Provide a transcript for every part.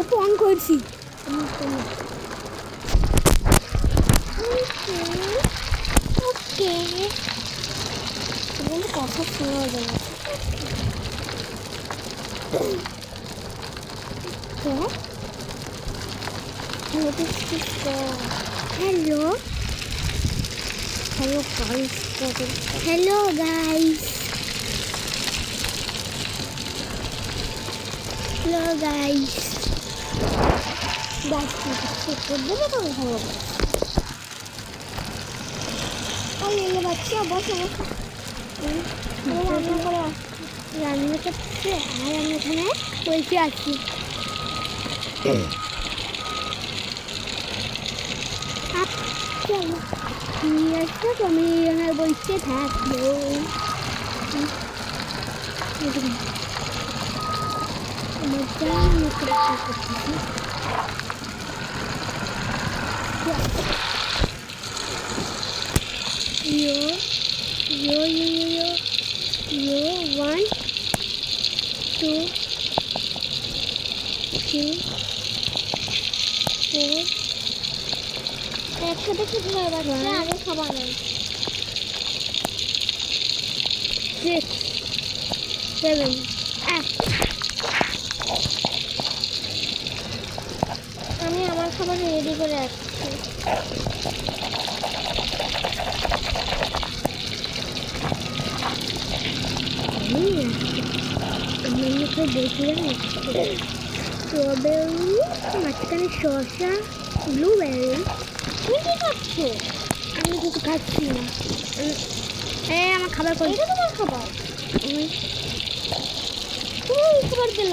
Oppo on করেছি। ওকে কথা শোনা যাবে। Hello. Hello guys. Hello guys. Hello guys. Guys, bener kan hello. Oh ini baca bos apa? রান্না করছে আর আমি এখানে বসে আছি। আমি এখানে বসে থাকবো। One, two, three, four. একসাথে কি ধরে রাখছে আগে খাবার নেই। 6, 7, 8। আমি আমার খাবার রেডি করে রাখছি। দেখলাম স্ট্রবেরি, মাঝখানে শসা, ব্লুবেরি। তুমি কি খাচ্ছ? আমি কিছু খাচ্ছি না। আমার খাবার করে। এটা তোমার খাবার? তুমি খাবার দিল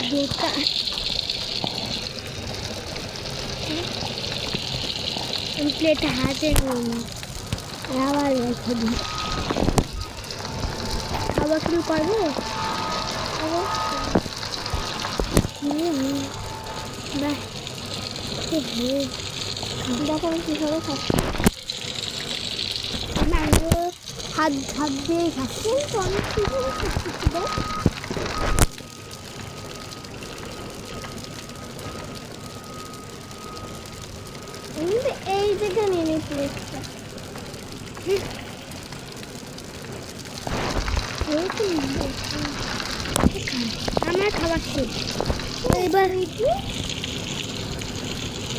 দুটা। আমি প্লেটে হাতে আবার রেখে দিই। খাবার শুরু করবো? দেখো আমি কীভাবে খাচ্ছি। হাত দিয়ে খাচ্ছি। তো আমি কীভাবে খাচ্ছি দেখ। এই যেখানে এনে প্লেটটা আমার খাবার শেষ।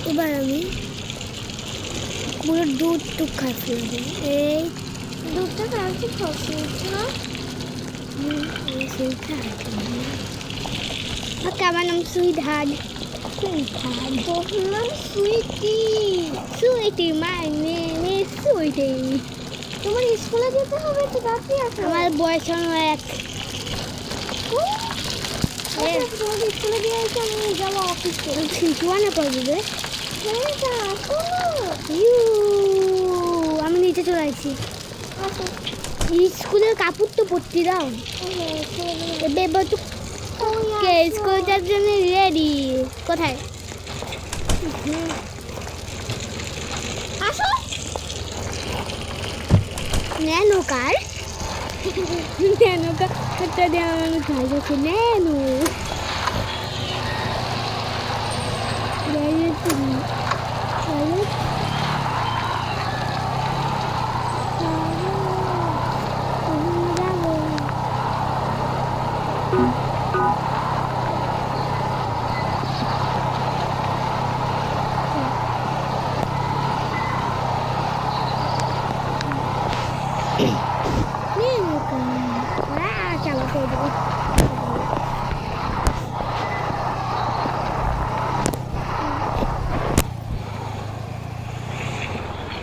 এবার আমি পুরো দুধ টুক খাচ্ছি। এই দুধটা খাচ্ছি খাচ্ছি না। আমার নাম সুইটহার্ট। বললাম সুইটি মানে সুইটি। তোমার স্কুলে যেতে হবে তো বাকি আছে। আমার বয়স এক। স্কুলে দিয়ে এসে আমি যাবো অফিস করে। সিচুয়ানে পড়বে। আমি নিচে চলে আসছি। স্কুলের কাপড় তো পরতে দাও। এবার তো স্কুল যাওয়ার জন্য রেডি। কোথায় আসো? ন্যানো কার। ন্যানো কারটা দিয়ে আমার কাজ আছে। ন্যানো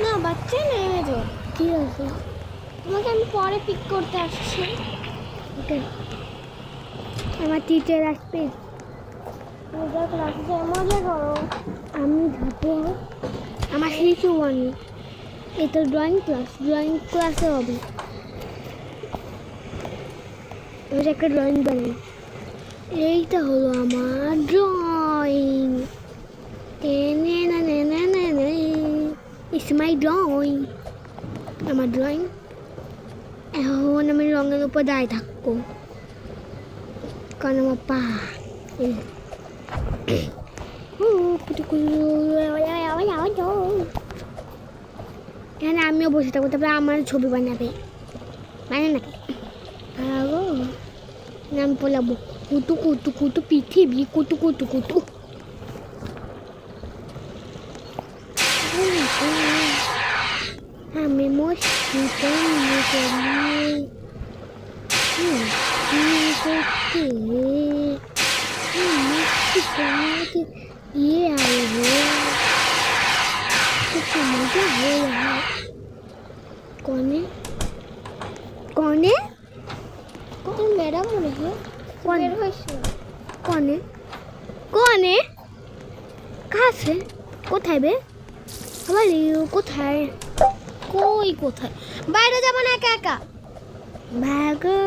না বাচ্চা নেমে যাও। ঠিক আছে তোমাকে আমি পরে পিক করতে আসছি। ওকে আমার টিচার আসবে। মজা করো। আমি যাবো আমার শিশু বানি। এটা ড্রয়িং ক্লাসে হবে। একটা ড্রয়িং বানাই। এইটা হলো আমার ড্রয়িং। It's my drawing. আমার ড্রয়িং। এখন আমি রঙের উপর দাঁড়িয়ে থাকবো। কানা পা এখানে আমিও বসে থাকবো, তারপরে আমার ছবি বানাবে, মানে না নাম বলাবো কুতু কুতু কুতু পৃথিবী কুতু কুতু কুতু। আমি মস্তিতে ये आए हो कुछ मजा हो यार। कौन है कौन है कौन मेरा मन है कौन कौन है कौन है कहाँ से কোথায় বে আমার কোথায় কই কোথায় বাইরে যাব না একা একা ভাগো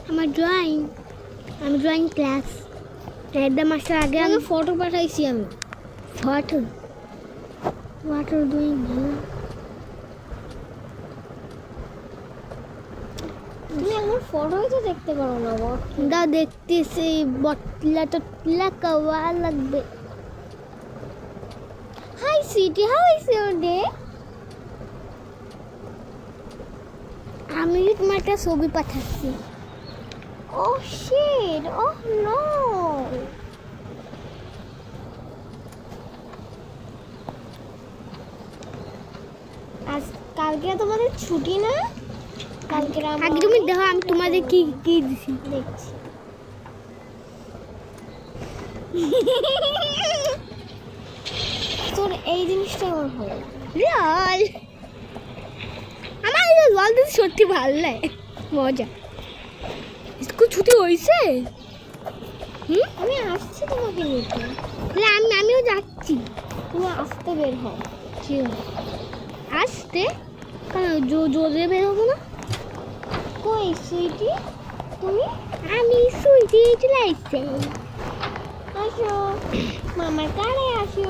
আমার ড্রয়িং আমি ড্রয়িং ক্লাস একদম আসার আগে আমি ফটো পাঠাইছি আমি ফটো ওয়াটার ডুইং ভালো তুমি আমার ফটো তো দেখতে পারো না দাও দেখতেছি বটলা টটলা কাওয়া লাগবে। Hi city how is your day আমি তোমার একটা ছবি পাঠাচ্ছি। Oh shit! Oh no! আজ কালকে তোমাদের ছুটি না? কালকে আগে তুমি দেখো আমি তোমাদের কি কি দিছি দেখছি। তোর এই জিনিসটা আমার ভালো লাগে। রিয়াল আমার জল দিতে সত্যি ভালো লাগে, মজা। স্কুল ছুটি হয়েছে? আমি আসছি তোমাকে নিতে। আমিও যাচ্ছি, তুমি আসতে বের হও। ঠিক আছে আসতে কেন জোরে বের হবো না? কই সুইটি তুমি? আমি সুইটি চলে আসছি। আসো মামার কারে আসো।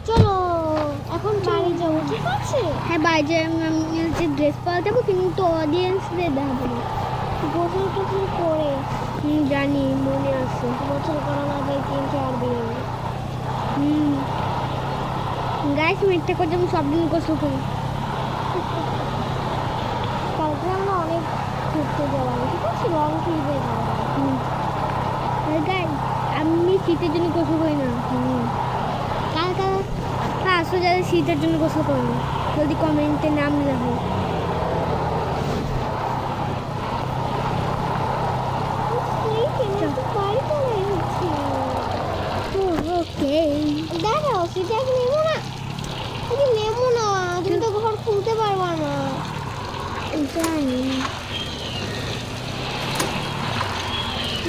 চলো এখন বাড়ি যাবো ঠিক আছে? হ্যাঁ বাড়ি যাই আমি হচ্ছে ড্রেস পাল্টাবো কিন্তু অডিয়েন্সদের দেখাবো না। গোসল টোসল করে জানি মনে আছে গোসল করার আগে 3-4 দিন। গাইস মিথ্যে করতে আমি সব দিন গোসল করি। কালকে আমরা অনেক ঘুরতে যাবো ঠিক আছে, লং ট্রিপে যাবো। গাইস আমি শীতের জন্য গোসল করি না। কালকে আসো যারা শীতের জন্য গোসল করো জলদি কমেন্টে নাম লেখো। দাঁড়াও সেটা নেবো না, তুমি নেবো না, তুমি তো ঘর খুলতে পারবা না। জানি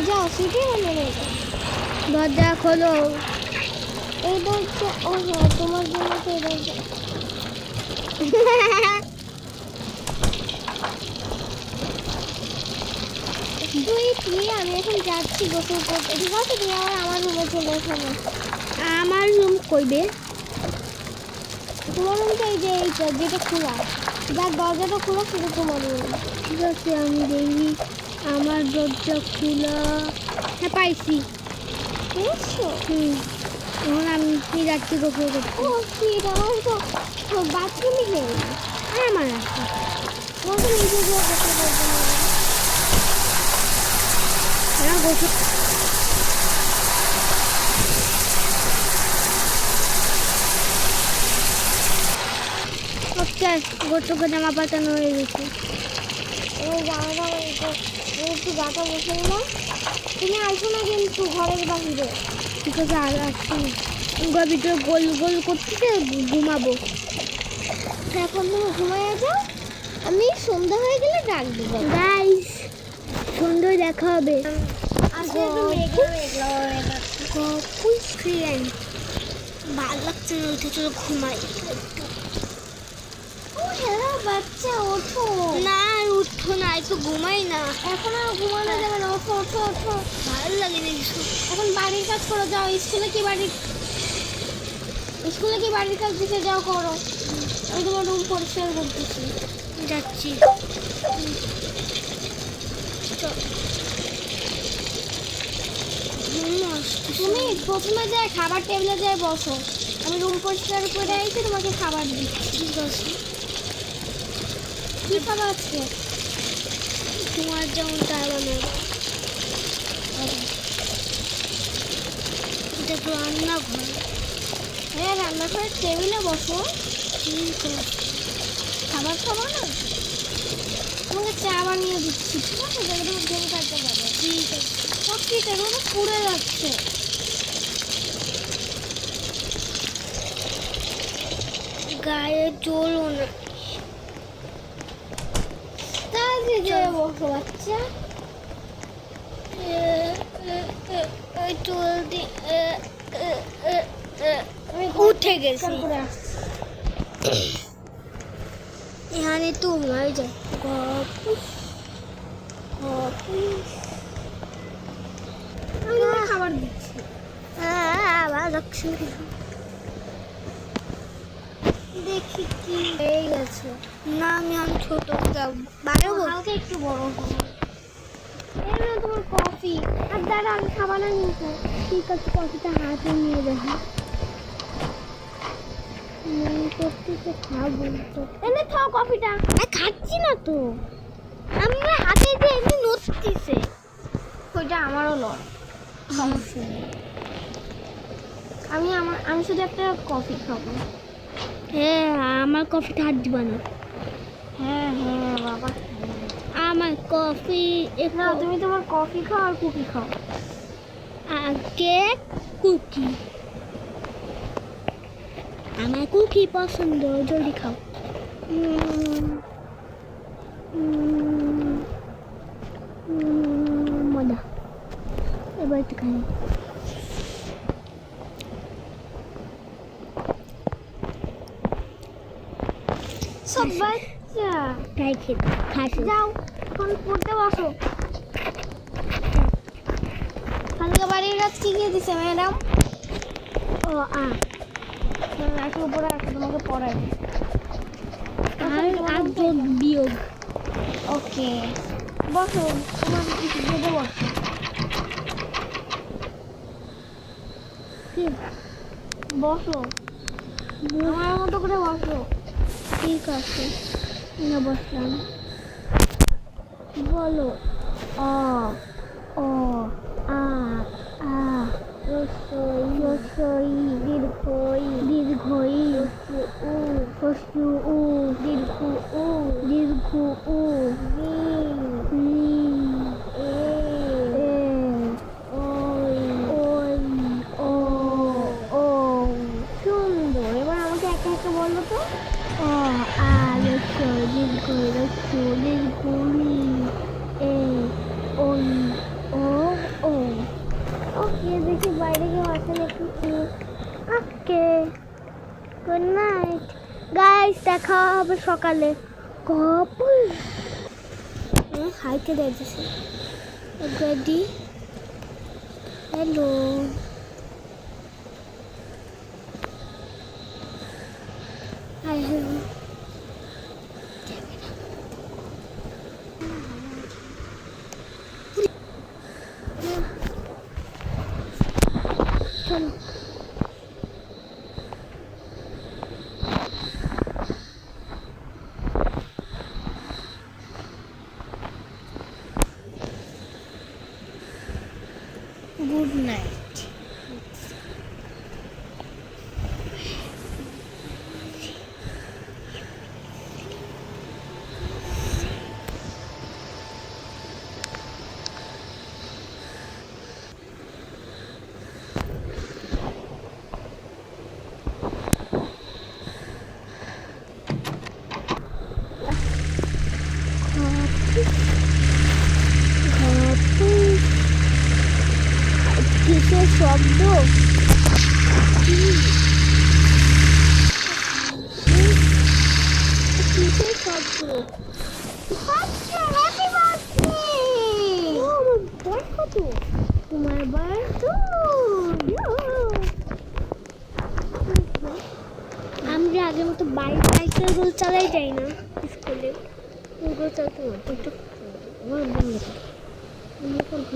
যাও সেটাই নেবে। দরজা খোলো। এই দরজা ও হ্যাঁ তোমার জন্য তো এই দরজা। আমি এখন যাচ্ছি গোসল করতে ঠিক আছে, তুমি আবার আমার রুমে চলে এসো। আমার রুম কইবে? তোমার রুম তো এই যে এইটা যেটা খোলা, যার দরজাটা খোলা সেটা তোমার রুম। ঠিক আছে আমি দেখি আমার দরজা খোলা। হ্যাঁ পাইছি। পেয়েছো? এখন আমি যাচ্ছি গোসল করতে। ও ঠিক আমার তো বাথরুমে গেল। হ্যাঁ আমার আছে তোমার তো নিজে গিয়ে গোসল করতে হ্যাঁ গোসল। গোসল করে জামা পাল্টানো হয়ে গেছে। ওই জামাটা একটু গাটা বসে নিলাম। তুমি আসো না কিন্তু ঘরের বাহিরে। ঠিক আছে আর আসছি ঘর ভিতরে গোল গোল করতেছে ঘুমাবো। এখন তুমি ঘুমাইয়া যাও, আমি সন্ধ্যা হয়ে গেলে ডাক দেবো। গাইস সন্ধ্যায় দেখা হবে। ভালো লাগছে না উঠে, চলো ঘুমাই। হ্যালো বাচ্চা ওঠো না, উঠো না একটু ঘুমাই না। এখন আর ঘুমানো যাবে না, ওঠো ওঠো ওঠো। ভালো লাগে না কিছু। এখন বাড়ির কাজ করে যাও। স্কুলে কি বাড়ির কাজ দিতে যাও করো। আমি তোমার রুম পরিষ্কার করতেছি। যাচ্ছি। চল তুমি প্রথমে যায় খাবার টেবিলে যায় বসো, আমি রুম পরিষ্কার করে আইছি, তোমাকে খাবার দিচ্ছি। ঠিক আছে, কী খাবার আছে তোমার? যেমন চা বানাবো। এটা তো রান্নাঘর। হ্যাঁ, রান্নাঘরের টেবিলে বসো। ঠিক আছে, খাবার খাবো না, তোমাকে চা বানিয়ে দিচ্ছি। ঠিক আছে, যেগুলো ঘুম কাটতে পারবে। ঠিক আছে, সবকিটা রোদ পুড়ে যাচ্ছে। গায়ে চলো না, তাড়াতাড়ি যেয়ে বসো বাচ্চা। জলদি উঠে গেছি। এখানে তোমার যাই খাবার দিচ্ছি। আবার দেখি কি হয়ে গেছে। না, আমি ছোট হালকা একটু বড় হবো। তোমার কফি আর দাঁড়া, আমি খাবার না নিতে। ঠিক আছে, কফিটা হাতে নিয়ে দেখি। খাবো এনে খাও কফিটা। খাচ্ছি না তো, আমি হাতে দিয়ে এমনি নড়তিছে। ওইটা আমারও লড়, সমস্যা নেই। আমি শুধু একটা কফি খাবো। হ্যাঁ, আমার কফিটা হাত দিবা না। হ্যাঁ হ্যাঁ বাবা, আমার কফি। না, তুমি তোমার কফি খাও আর কুকি খাও। আগে কুকি, আমার কুকি পছন্দ, জলদি খাও। মজা, এবার তো খাই। সব বাচ্চা তাই খেতে খাসো। যাও, এখন পড়তে বসো। কালকে বাড়ির রাত কি খেয়ে দিছে ম্যাডাম? ও একটু উপরে রাখো, তোমাকে পড়াই। আর যোগ বিয়োগ। ওকে, বসো, তোমার কিছু বেঁধে বসো। বসো, আমার মতো করে বসো। ঠিক আছে, না বসলাম। বলো। অ অ আ আ রসই রসই দীর্ঘই দীর্ঘই উ হস্যু উ দীর্ঘ উ দীর্ঘ উ এ ওই ওই ও ও। সুন্দর, এবার আমাকে একা একা বলো তো। অ আ রসই দীর্ঘই রস্যু দীর্ঘ এ ওই ও ও। ওকে, দেখি বাইরে গিয়ে আছে নাকি। ওকে, গুড নাইট গাইস, দেখা হবে সকালে। কপুল হাইকে দেখতেছি। Ready, hello. Hi hello. চলো, গুড নাইট। কিসের শব্দ? কিসের শব্দ? তোমার আমরা আগের মতো বাইক সাইকেল চালাই যাই না স্কুলে। চালাতে একটু আমার বন্ধু